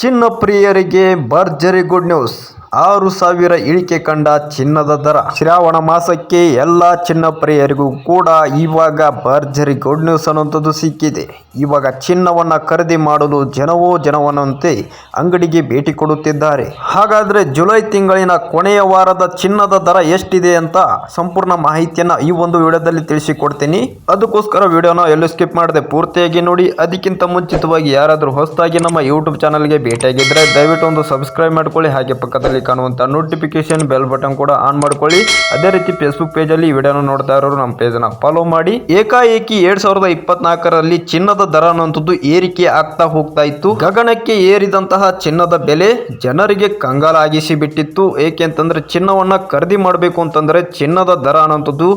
ಚಿನ್ನ ಪ್ರಿಯರಿಗೆ ಭರ್ಜರಿ ಗುಡ್ ನ್ಯೂಸ್. 6,000 ಇಳಿಕೆ ಕಂಡ ಚಿನ್ನದ ದರ. ಶ್ರಾವಣ ಮಾಸಕ್ಕೆ ಎಲ್ಲ ಚಿನ್ನ ಪ್ರಿಯರಿಗೂ ಕೂಡ ಇವಾಗ ಭರ್ಜರಿ ಗುಡ್ ನ್ಯೂಸ್ ಅನ್ನುವಂಥದ್ದು ಸಿಕ್ಕಿದೆ. ಇವಾಗ ಚಿನ್ನವನ್ನು ಖರೀದಿ ಮಾಡಲು ಜನವನ್ನಂತೆ ಅಂಗಡಿಗೆ ಭೇಟಿ ಕೊಡುತ್ತಿದ್ದಾರೆ. ಹಾಗಾದರೆ ಜುಲೈ ತಿಂಗಳಿನ ಕೊನೆಯ ವಾರದ ಚಿನ್ನದ ದರ ಎಷ್ಟಿದೆ ಅಂತ ಸಂಪೂರ್ಣ ಮಾಹಿತಿಯನ್ನು ಈ ಒಂದು ವಿಡಿಯೋದಲ್ಲಿ ತಿಳಿಸಿಕೊಡ್ತೀನಿ. ಅದಕ್ಕೋಸ್ಕರ ವಿಡಿಯೋನ ಎಲ್ಲೂ ಸ್ಕಿಪ್ ಮಾಡದೆ ಪೂರ್ತಿಯಾಗಿ ನೋಡಿ. ಅದಕ್ಕಿಂತ ಮುಂಚಿತವಾಗಿ ಯಾರಾದರೂ ಹೊಸದಾಗಿ ನಮ್ಮ ಯೂಟ್ಯೂಬ್ ಚಾನಲ್ಗೆ ಭೇಟಿಯಾಗಿದ್ದರೆ ದಯವಿಟ್ಟು ಒಂದು ಸಬ್ಸ್ಕ್ರೈಬ್ ಮಾಡ್ಕೊಳ್ಳಿ. ಹಾಗೆ ಪಕ್ಕದಲ್ಲಿ ಕಾಣುವಂಥ ನೋಟಿಫಿಕೇಶನ್ ಬೆಲ್ ಬಟನ್ ಕೂಡ ಆನ್ ಮಾಡ್ಕೊಳ್ಳಿ. ಅದೇ ರೀತಿ ಫೇಸ್ಬುಕ್ ಪೇಜಲ್ಲಿ ಈ ವಿಡಿಯೋನ ನೋಡ್ತಾ ಇರೋರು ನಮ್ಮ ಪೇಜನ್ನು ಫಾಲೋ ಮಾಡಿ. ಏಕಾಏಕಿ 2024ರಲ್ಲಿ ಚಿನ್ನದ ದರ ಅನ್ನುವಂಥದ್ದು ಏರಿಕೆ ಆಗ್ತಾ ಹೋಗ್ತಾ ಇತ್ತು. ಗಗನಕ್ಕೆ ಏರಿದಂತಹ ಚಿನ್ನದ ಬೆಲೆ ಜನರಿಗೆ ಕಂಗಾಲಾಗಿಸಿ ಬಿಟ್ಟಿತ್ತು. ಏಕೆಂತಂದ್ರೆ ಚಿನ್ನವನ್ನ ಖರೀದಿ ಮಾಡಬೇಕು ಅಂತಂದ್ರೆ ಚಿನ್ನದ ದರ ಅನ್ನುವಂಥದ್ದು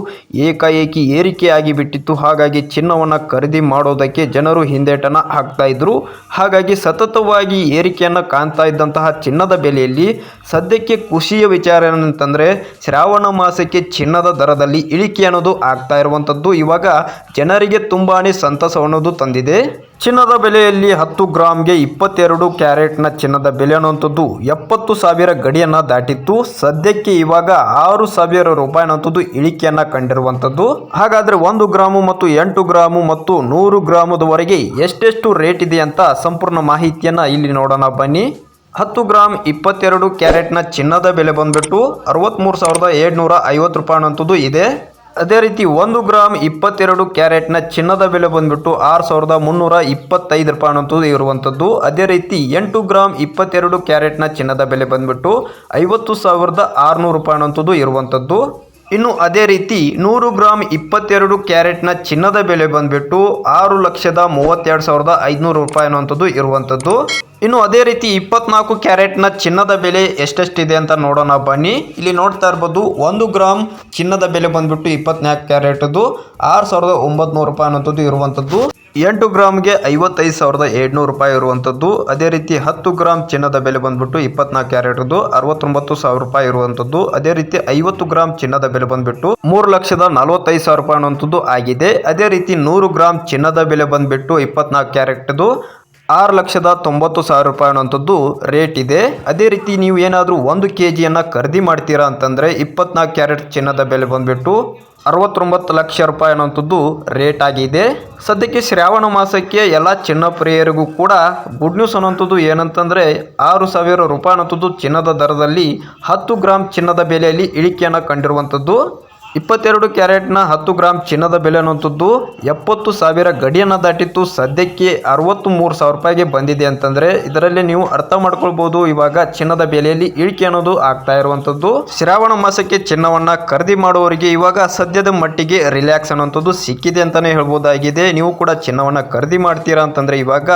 ಏಕಾಏಕಿ ಏರಿಕೆ ಆಗಿ ಬಿಟ್ಟಿತ್ತು. ಹಾಗಾಗಿ ಚಿನ್ನವನ್ನ ಖರೀದಿ ಮಾಡೋದಕ್ಕೆ ಜನರು ಹಿಂದೇಟನ ಹಾಕ್ತಾ ಇದ್ರು. ಹಾಗಾಗಿ ಸತತವಾಗಿ ಏರಿಕೆಯನ್ನು ಕಾಣ್ತಾ ಇದ್ದಂತಹ ಚಿನ್ನದ ಬೆಲೆಯಲ್ಲಿ ಸದ್ಯಕ್ಕೆ ಖುಷಿಯ ವಿಚಾರ ಏನಂತಂದರೆ ಶ್ರಾವಣ ಮಾಸಕ್ಕೆ ಚಿನ್ನದ ದರದಲ್ಲಿ ಇಳಿಕೆ ಅನ್ನೋದು ಆಗ್ತಾ ಇರುವಂಥದ್ದು ಇವಾಗ ಜನರಿಗೆ ತುಂಬಾ ಸಂತಸ ಅನ್ನೋದು ತಂದಿದೆ. ಚಿನ್ನದ ಬೆಲೆಯಲ್ಲಿ 10 ಗ್ರಾಮ್ಗೆ 22 ಕ್ಯಾರೆಟ್ನ ಚಿನ್ನದ ಬೆಲೆ ಅನ್ನುವಂಥದ್ದು 70,000 ಗಡಿಯನ್ನು ದಾಟಿತ್ತು. ಸದ್ಯಕ್ಕೆ ಇವಾಗ 6,000 ರೂಪಾಯಿ ಅನ್ನುವಂಥದ್ದು ಇಳಿಕೆಯನ್ನು ಕಂಡಿರುವಂಥದ್ದು. ಹಾಗಾದರೆ 1 ಗ್ರಾಮು ಮತ್ತು 8 ಗ್ರಾಮು ಮತ್ತು 100 ಗ್ರಾಮದವರೆಗೆ ಎಷ್ಟೆಷ್ಟು ರೇಟ್ ಇದೆ ಅಂತ ಸಂಪೂರ್ಣ ಮಾಹಿತಿಯನ್ನು ಇಲ್ಲಿ ನೋಡೋಣ ಬನ್ನಿ. 10 ಗ್ರಾಮ್ 22 ಕ್ಯಾರೆಟ್ನ ಚಿನ್ನದ ಬೆಲೆ ಬಂದ್ಬಿಟ್ಟು 63,750 ರೂಪಾಯಿ ಅನ್ನುವಂಥದ್ದು ಇದೆ. ಅದೇ ರೀತಿ 1 ಗ್ರಾಮ್ 22 ಕ್ಯಾರೆಟ್ನ ಚಿನ್ನದ ಬೆಲೆ ಬಂದ್ಬಿಟ್ಟು 6,325 ರೂಪಾಯಿ ಅನ್ನುವಂಥದ್ದು ಇರುವಂಥದ್ದು. ಅದೇ ರೀತಿ 8 ಗ್ರಾಮ್ 22 ಕ್ಯಾರೆಟ್ನ ಚಿನ್ನದ ಬೆಲೆ ಬಂದ್ಬಿಟ್ಟು 50,600 ರೂಪಾಯಿ ಅನ್ನುವಂಥದ್ದು ಇರುವಂಥದ್ದು. ಇನ್ನು ಅದೇ ರೀತಿ 100 ಗ್ರಾಮ್ 22 ಕ್ಯಾರೆಟ್ನ ಚಿನ್ನದ ಬೆಲೆ ಬಂದ್ಬಿಟ್ಟು 6,32,500 ರೂಪಾಯಿ ಅನ್ನುವಂಥದ್ದು ಇರುವಂಥದ್ದು. ಇನ್ನು ಅದೇ ರೀತಿ 24 ಕ್ಯಾರೆಟ್ನ ಚಿನ್ನದ ಬೆಲೆ ಎಷ್ಟೆಷ್ಟಿದೆ ಅಂತ ನೋಡೋಣ ಬನ್ನಿ. ಇಲ್ಲಿ ನೋಡ್ತಾ ಇರ್ಬೋದು 1 ಗ್ರಾಮ್ ಚಿನ್ನದ ಬೆಲೆ ಬಂದ್ಬಿಟ್ಟು 24 ಕ್ಯಾರೆಟ್ದು 6,900 ರೂಪಾಯಿ ಅನ್ನುವಂಥದ್ದು ಇರುವಂಥದ್ದು. 8 ಗ್ರಾಮ್ಗೆ 55,700 ರೂಪಾಯಿ ಇರುವಂಥದ್ದು. ಅದೇ ರೀತಿ 10 ಗ್ರಾಮ್ ಚಿನ್ನದ ಬೆಲೆ ಬಂದ್ಬಿಟ್ಟು 24 ಕ್ಯಾರೆಟ್ದು 69,000 ರೂಪಾಯಿ ಇರುವಂಥದ್ದು. ಅದೇ ರೀತಿ 50 ಗ್ರಾಮ್ ಚಿನ್ನದ ಬೆಲೆ ಬಂದ್ಬಿಟ್ಟು 3,45,000 ರೂಪಾಯಿ ಅನ್ನುವಂಥದ್ದು ಆಗಿದೆ. ಅದೇ ರೀತಿ 100 ಗ್ರಾಮ್ ಚಿನ್ನದ ಬೆಲೆ ಬಂದ್ಬಿಟ್ಟು 24 ಕ್ಯಾರೆಟ್ದು 6,90,000 ರೂಪಾಯಿ ಅನ್ನುವಂಥದ್ದು ರೇಟ್ ಇದೆ. ಅದೇ ರೀತಿ ನೀವು ಏನಾದರೂ 1 kgಯನ್ನು ಖರೀದಿ ಮಾಡ್ತೀರಾ ಅಂತಂದರೆ 24 ಕ್ಯಾರೆಟ್ ಚಿನ್ನದ ಬೆಲೆ ಬಂದ್ಬಿಟ್ಟು 69 ಲಕ್ಷ ರೂಪಾಯಿ ಅನ್ನುವಂಥದ್ದು ರೇಟ್ ಆಗಿದೆ. ಸದ್ಯಕ್ಕೆ ಶ್ರಾವಣ ಮಾಸಕ್ಕೆ ಎಲ್ಲ ಚಿನ್ನ ಪ್ರಿಯರಿಗೂ ಕೂಡ ಗುಡ್ ನ್ಯೂಸ್ ಅನ್ನುವಂಥದ್ದು ಏನಂತಂದರೆ 6,000 ರೂಪಾಯಿ ಅನ್ನುವಂಥದ್ದು ಚಿನ್ನದ ದರದಲ್ಲಿ 10 ಗ್ರಾಮ್ ಚಿನ್ನದ ಬೆಲೆಯಲ್ಲಿ ಇಳಿಕೆಯನ್ನು ಕಂಡಿರುವಂಥದ್ದು. 22 ಕ್ಯಾರೆಟ್ನ 10 ಗ್ರಾಮ್ ಚಿನ್ನದ ಬೆಲೆ ಅನ್ನುವಂಥದ್ದು 70,000 ಗಡಿಯನ್ನು ದಾಟಿತ್ತು. ಸದ್ಯಕ್ಕೆ 63,000 ರೂಪಾಯಿಗೆ ಬಂದಿದೆ ಅಂತಂದರೆ ಇದರಲ್ಲಿ ನೀವು ಅರ್ಥ ಮಾಡ್ಕೊಳ್ಬೋದು ಇವಾಗ ಚಿನ್ನದ ಬೆಲೆಯಲ್ಲಿ ಇಳಿಕೆ ಅನ್ನೋದು ಆಗ್ತಾ ಇರುವಂಥದ್ದು. ಶ್ರಾವಣ ಮಾಸಕ್ಕೆ ಚಿನ್ನವನ್ನು ಖರೀದಿ ಮಾಡುವವರಿಗೆ ಇವಾಗ ಸದ್ಯದ ಮಟ್ಟಿಗೆ ರಿಲ್ಯಾಕ್ಸ್ ಅನ್ನುವಂಥದ್ದು ಸಿಕ್ಕಿದೆ ಅಂತಲೇ ಹೇಳ್ಬೋದಾಗಿದೆ. ನೀವು ಕೂಡ ಚಿನ್ನವನ್ನು ಖರೀದಿ ಮಾಡ್ತೀರಾ ಅಂತಂದರೆ ಇವಾಗ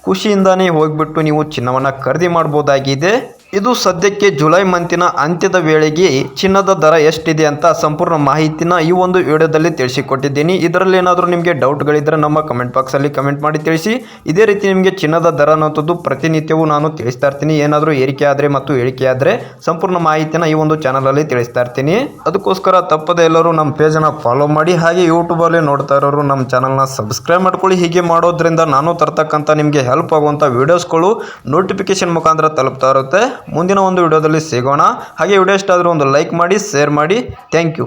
ಖುಷಿಯಿಂದಾನೇ ಹೋಗಿಬಿಟ್ಟು ನೀವು ಚಿನ್ನವನ್ನು ಖರೀದಿ ಮಾಡ್ಬೋದಾಗಿದೆ. ಇದು ಸದ್ಯಕ್ಕೆ ಜುಲೈ ಮಂತಿನ ಅಂತ್ಯದ ವೇಳೆಗೆ ಚಿನ್ನದ ದರ ಎಷ್ಟಿದೆ ಅಂತ ಸಂಪೂರ್ಣ ಮಾಹಿತಿನ ಈ ಒಂದು ವಿಡಿಯೋದಲ್ಲಿ ತಿಳಿಸಿಕೊಟ್ಟಿದ್ದೀನಿ. ಇದರಲ್ಲಿ ಏನಾದರೂ ನಿಮಗೆ ಡೌಟ್ಗಳಿದ್ದರೆ ನಮ್ಮ ಕಮೆಂಟ್ ಬಾಕ್ಸಲ್ಲಿ ಕಮೆಂಟ್ ಮಾಡಿ ತಿಳಿಸಿ. ಇದೇ ರೀತಿ ನಿಮಗೆ ಚಿನ್ನದ ದರ ಅನ್ನೋಂಥದ್ದು ಪ್ರತಿನಿತ್ಯವೂ ನಾನು ತಿಳಿಸ್ತಾ ಇರ್ತೀನಿ. ಏನಾದರೂ ಏರಿಕೆ ಆದರೆ ಮತ್ತು ಇಳಿಕೆ ಆದರೆ ಸಂಪೂರ್ಣ ಮಾಹಿತಿನ ಈ ಒಂದು ಚಾನಲಲ್ಲಿ ತಿಳಿಸ್ತಾ ಇರ್ತೀನಿ. ಅದಕ್ಕೋಸ್ಕರ ತಪ್ಪದೆ ಎಲ್ಲರೂ ನಮ್ಮ ಪೇಜನ್ನು ಫಾಲೋ ಮಾಡಿ. ಹಾಗೆ ಯೂಟ್ಯೂಬಲ್ಲಿ ನೋಡ್ತಾ ಇರೋರು ನಮ್ಮ ಚಾನಲ್ನ ಸಬ್ಸ್ಕ್ರೈಬ್ ಮಾಡ್ಕೊಳ್ಳಿ. ಹೀಗೆ ಮಾಡೋದ್ರಿಂದ ನಾನು ತರ್ತಕ್ಕಂಥ ನಿಮಗೆ ಹೆಲ್ಪ್ ಆಗುವಂಥ ವೀಡಿಯೋಸ್ಗಳು ನೋಟಿಫಿಕೇಶನ್ ಮುಖಾಂತರ ತಲುಪ್ತಾ ಇರುತ್ತೆ. ಮುಂದಿನ ಒಂದು ವಿಡಿಯೋದಲ್ಲಿ ಸಿಗೋಣ. ಹಾಗೆ ವಿಡಿಯೋ ಇಷ್ಟ ಆದರೂ ಒಂದು ಲೈಕ್ ಮಾಡಿ, ಶೇರ್ ಮಾಡಿ. Thank you.